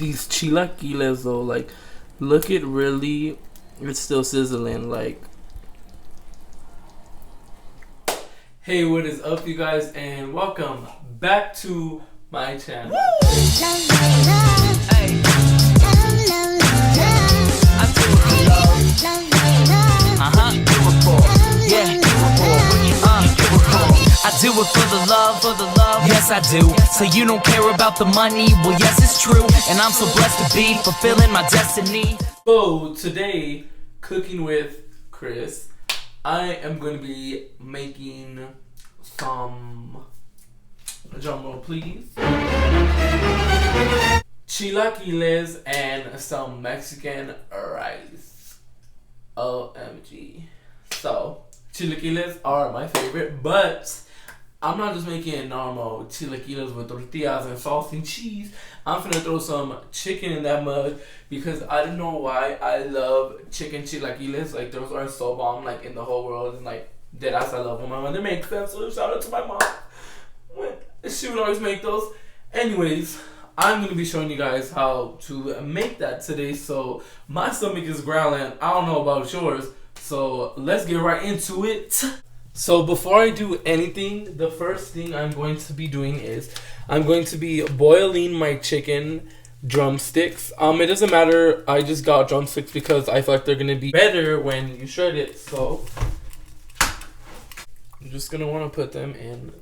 these chilaquiles though, like, look, it really, it's still sizzling. Like, hey, what is up, you guys, and welcome back to my channel. I do it for the love, yes I do. So you don't care about the money, well yes it's true. And I'm so blessed to be fulfilling my destiny. So today, cooking with Chris, I am going to be making some, drum roll please, chilaquiles and some Mexican rice. OMG. So chilaquiles are my favorite, but I'm not just making normal chilaquiles with tortillas and sauce and cheese. I'm finna throw some chicken in that mug because I don't know why I love chicken chilaquiles. Like, those are so bomb, like, in the whole world. And like, deadass, I love when my mother makes them. So shout out to my mom. She would always make those. Anyways, I'm gonna be showing you guys how to make that today. So my stomach is growling. I don't know about yours. So let's get right into it. So before I do anything, the first thing I'm going to be doing is I'm going to be boiling my chicken drumsticks. It doesn't matter, I just got drumsticks because I feel like they're gonna be better when you shred it. So I'm just gonna want to put them in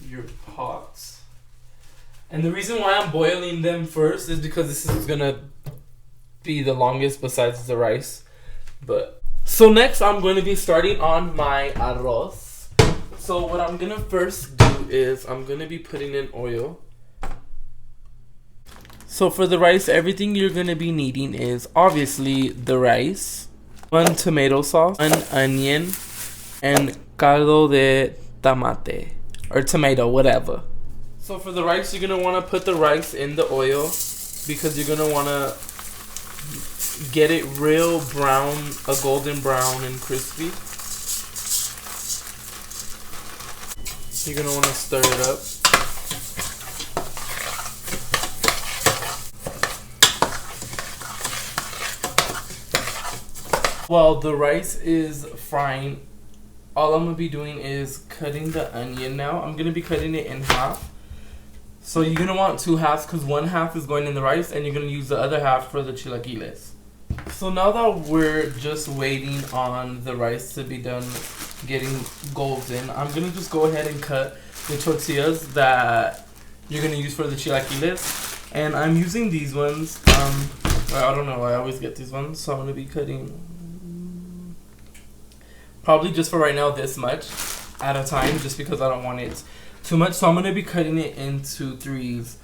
your pots. And the reason why I'm boiling them first is because this is gonna be the longest besides the rice. So next, I'm going to be starting on my arroz. So what I'm going to first do is I'm going to be putting in oil. So for the rice, everything you're going to be needing is obviously the rice, 1 tomato sauce, 1 onion, and caldo de tomate, or tomato, whatever. So for the rice, you're going to want to put the rice in the oil because you're going to want to get it real brown, a golden brown and crispy. You're gonna want to stir it up. While the rice is frying, all I'm gonna be doing is cutting the onion now. I'm gonna be cutting it in half. So you're gonna want 2 halves because 1 half is going in the rice and you're gonna use the other half for the chilaquiles. So now that we're just waiting on the rice to be done getting golden, I'm going to just go ahead and cut the tortillas that you're going to use for the chilaquiles. And I'm using these ones. I don't know, I always get these ones. So I'm going to be cutting probably just for right now this much at a time, just because I don't want it too much. So I'm going to be cutting it into 3s.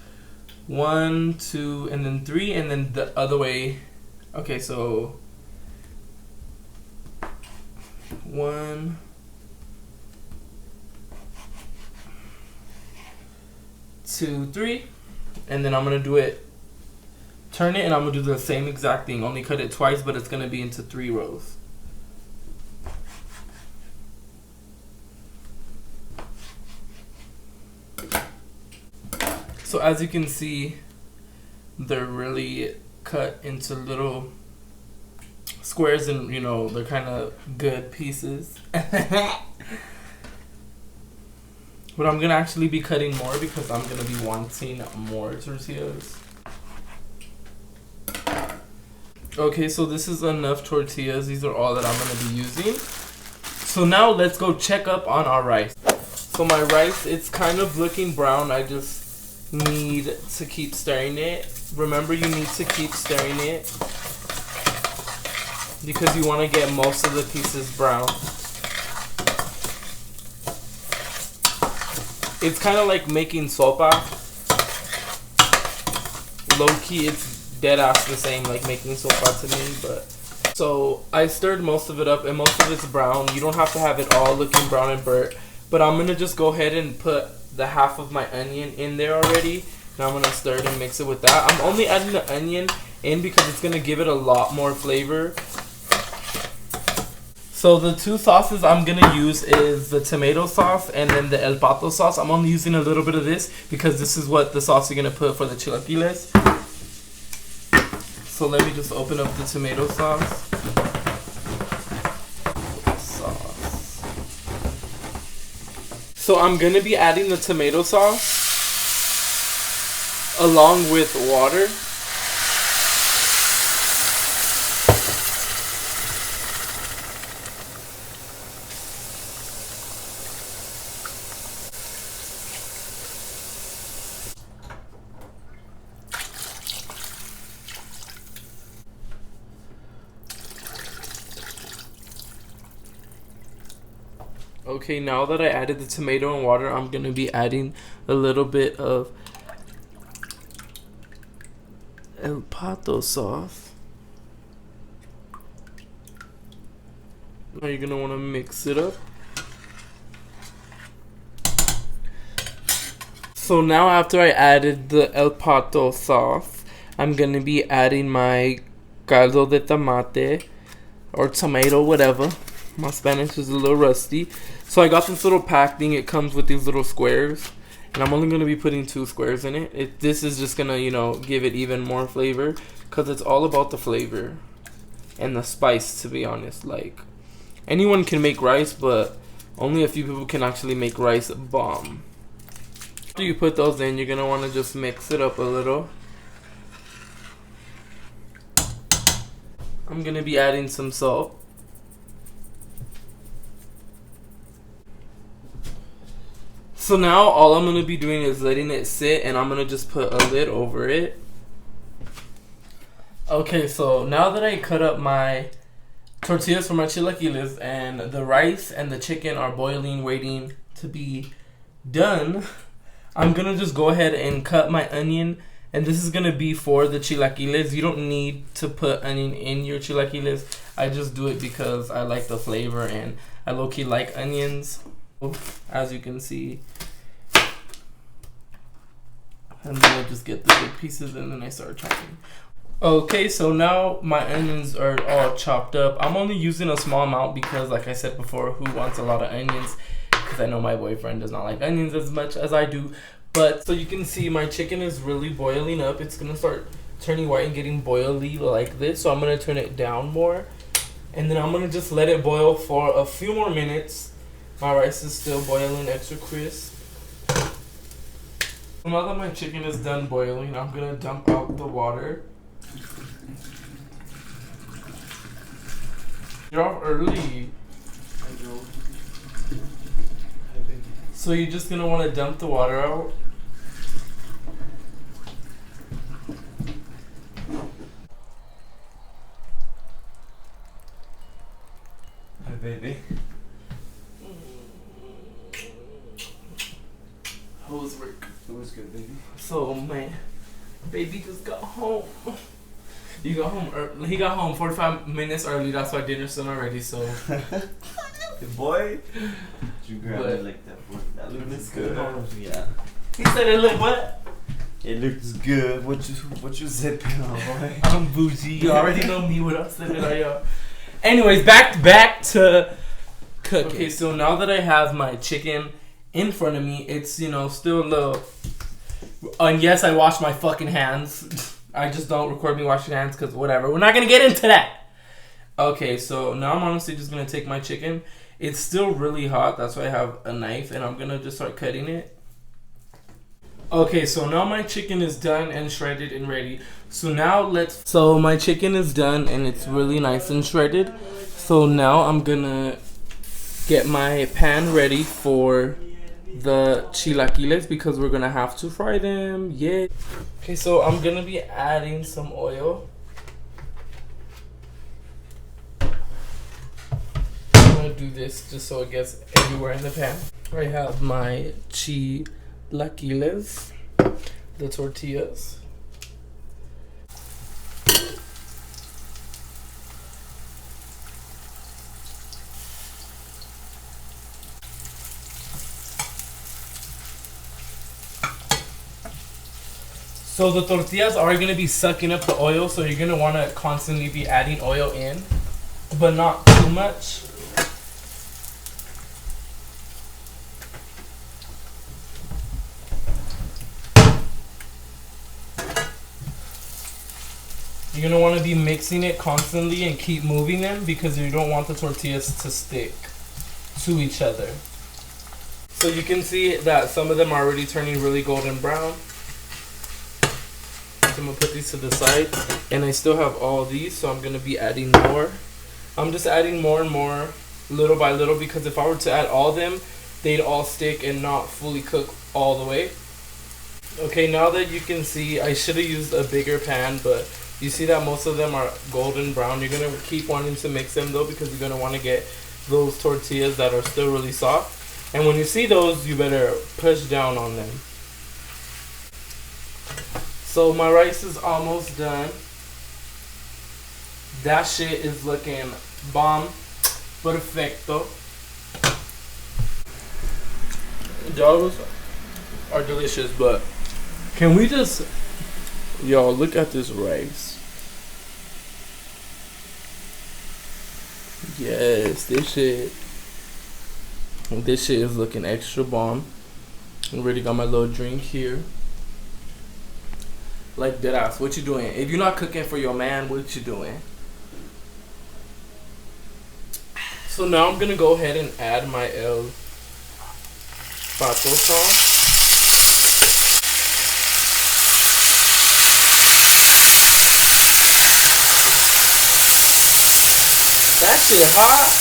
1, 2, and then 3, and then the other way. Okay, so 1, 2, 3, and then I'm gonna do it, turn it, and I'm gonna do the same exact thing, only cut it twice, but it's gonna be into 3 rows. So as you can see, they're really cut into little squares, and you know, they're kind of good pieces. But I'm gonna actually be cutting more because I'm gonna be wanting more tortillas. Okay, so this is enough tortillas. These are all that I'm gonna be using. So now let's go check up on our rice. So my rice, it's kind of looking brown. I just need to keep stirring it. Remember, you need to keep stirring it because you want to get most of the pieces brown. It's kind of like making sopa. Low-key, it's dead ass the same like making sopa to me. But so I stirred most of it up, and most of it's brown. You don't have to have it all looking brown and burnt. But I'm going to just go ahead and put the half of my onion in there already. Now I'm going to stir it and mix it with that. I'm only adding the onion in because it's going to give it a lot more flavor. So the 2 sauces I'm going to use is the tomato sauce and then the El Pato sauce. I'm only using a little bit of this because this is what the sauce you're going to put for the chilaquiles. So let me just open up the tomato sauce. So I'm gonna be adding the tomato sauce along with water. Okay, now that I added the tomato and water, I'm gonna be adding a little bit of El Pato sauce. Now you're gonna wanna mix it up. So now after I added the El Pato sauce, I'm gonna be adding my caldo de tomate or tomato, whatever. My Spanish is a little rusty. So I got this little pack thing. It comes with these little squares. And I'm only going to be putting 2 squares in it. This is just going to, you know, give it even more flavor. Because it's all about the flavor. And the spice, to be honest. Like, anyone can make rice, but only a few people can actually make rice bomb. After you put those in, you're going to want to just mix it up a little. I'm going to be adding some salt. So now all I'm going to be doing is letting it sit, and I'm going to just put a lid over it. Okay, so now that I cut up my tortillas for my chilaquiles and the rice and the chicken are boiling, waiting to be done, I'm going to just go ahead and cut my onion. And this is going to be for the chilaquiles. You don't need to put onion in your chilaquiles. I just do it because I like the flavor and I low-key like onions. As you can see, and then I just get the big pieces and then I start chopping. Okay, so now my onions are all chopped up. I'm only using a small amount because, like I said before, who wants a lot of onions? Because I know my boyfriend does not like onions as much as I do. But so you can see my chicken is really boiling up. It's gonna start turning white and getting boily like this. So I'm gonna turn it down more, and then I'm gonna just let it boil for a few more minutes. My rice is still boiling extra crisp. Now that my chicken is done boiling, I'm gonna dump out the water. You're off early. So you're just gonna want to dump the water out. Hi, baby. How was work? It was good, baby. So, man, baby just got home. You got home early. He got home 45 minutes early. That's why dinner's done already. So, Good boy. You grab it like that. That looks good. Yeah. he said it looked what? It looks good. What you zipping on, boy? I'm bougie. You already know me. What I'm sipping on, y'all. Anyways, back to cooking. Okay, so now that I have my chicken in front of me, it's, you know, still a little. And yes, I wash my fucking hands. I just don't record me washing hands because whatever. We're not gonna get into that. Okay, so now I'm honestly just gonna take my chicken. It's still really hot. That's why I have a knife, and I'm gonna just start cutting it. Okay, so now my chicken is done and shredded and ready. So now So my chicken is done and it's really nice and shredded. So now I'm gonna get my pan ready for the chilaquiles because we're gonna have to fry them. Yeah. Okay, so I'm gonna be adding some oil. I'm gonna do this just so it gets everywhere in the pan. I have my chilaquiles, the tortillas. So the tortillas are going to be sucking up the oil, so you're going to want to constantly be adding oil in, but not too much. You're gonna want to be mixing it constantly and keep moving them because you don't want the tortillas to stick to each other. So you can see that some of them are already turning really golden brown. So I'm gonna put these to the side, and I still have all these, so I'm gonna be adding more. I'm just adding more and more, little by little, because if I were to add all of them, they'd all stick and not fully cook all the way. Okay, now that you can see, I should have used a bigger pan, but you see that most of them are golden brown. You're gonna keep wanting to mix them though, because you're gonna want to get those tortillas that are still really soft. And when you see those, you better push down on them. So my rice is almost done. That shit is looking bomb, perfecto. Those are delicious, but can we just, y'all, look at this rice. Yes, this shit is looking extra bomb. I already got my little drink here. Like deadass, what you doing? If you're not cooking for your man, what you doing? So now I'm gonna go ahead and add my El Pato sauce. That shit hot.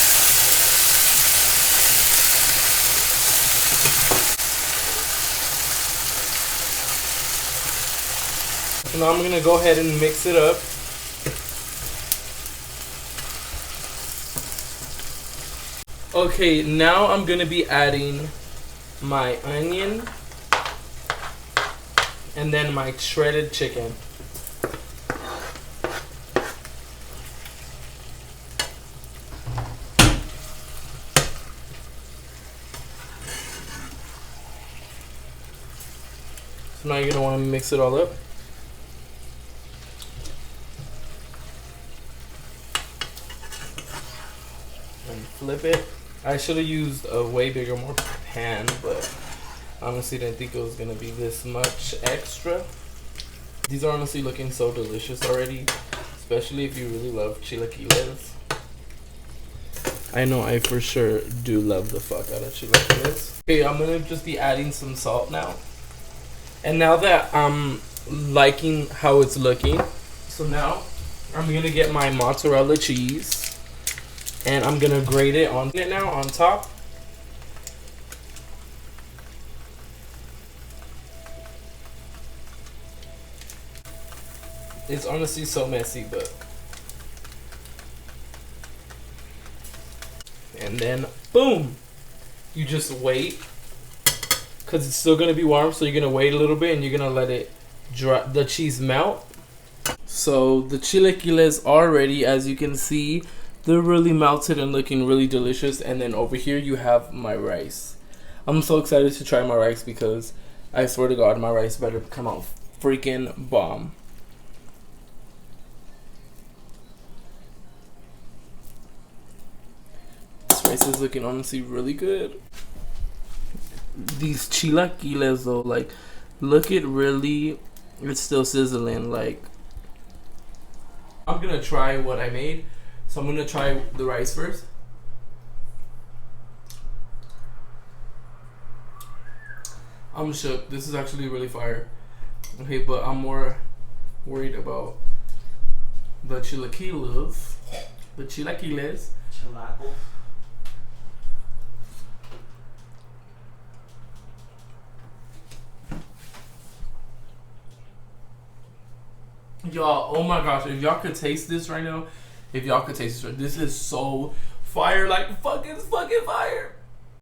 So now I'm gonna go ahead and mix it up. Okay, now I'm gonna be adding my onion and then my shredded chicken. So now you're gonna want to mix it all up. And flip it. I should have used a way bigger, more pan, but honestly didn't think it was gonna be this much extra. These are honestly looking so delicious already, especially if you really love chilaquiles. I know I for sure do love the fuck out of chilaquiles. Okay, I'm gonna just be adding some salt now. And now that I'm liking how it's looking, so now I'm gonna get my mozzarella cheese. And I'm gonna grate it on it now on top. It's honestly so messy, but. And then boom, you just wait, cause it's still gonna be warm. So you're gonna wait a little bit, and you're gonna let it dry, the cheese melt. So the chilaquiles are ready, as you can see. They're really melted and looking really delicious. And then over here you have my rice. I'm so excited to try my rice because I swear to God, my rice better come out freaking bomb. This rice is looking honestly really good. These chilaquiles though, like, look, it really, it's still sizzling. Like, I'm gonna try what I made. So I'm gonna try the rice first. I'm shook. This is actually really fire. Okay, but I'm more worried about the chilaquiles. The chilaquiles. Chilaquiles. Y'all, oh my gosh, if y'all could taste this right now, if y'all could taste this is so fire, like fucking fire.